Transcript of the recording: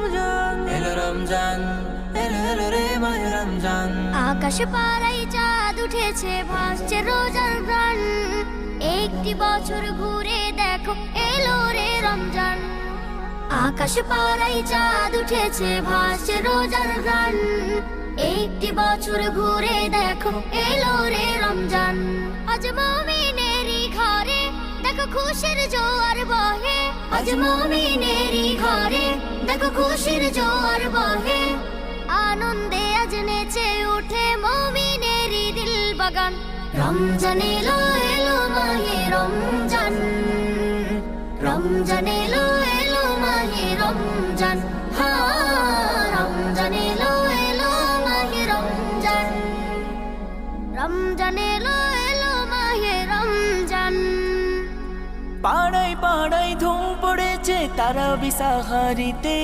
রমজান, এলো রমজান, এলো এলো রে মাহে রমজান। আকাশ পাড়ায় চাঁদ উঠেছে, ভাসছে রোজার গান। একটি বছর ঘুরে দেখো, এলো রে রমজান। আকাশ পাড়ায় চাঁদ উঠেছে, ভাসছে রোজার গান। একটি বছর ঘুরে দেখো, এলো রে রমজান। আজ মুমিনেরই ঘরে দেখো খুশির জোয়ার বহে। আজ মুমিনেরই ঘরে দেখো খুশির জোয়ার বহে। আনন্দে আজ নেচে উঠে মুমিনেরই দিল বাগান। রমজান এলো এলো মাহে রমজান, রমজান এলো এলো মাহে রমজান। রমজান এলো এলো মাহে রমজান, রমজান এলো এলো মাহে রমজান। পাড়ায় পাড়ায় ধুম পড়েছে তারাবি সাহারিতে।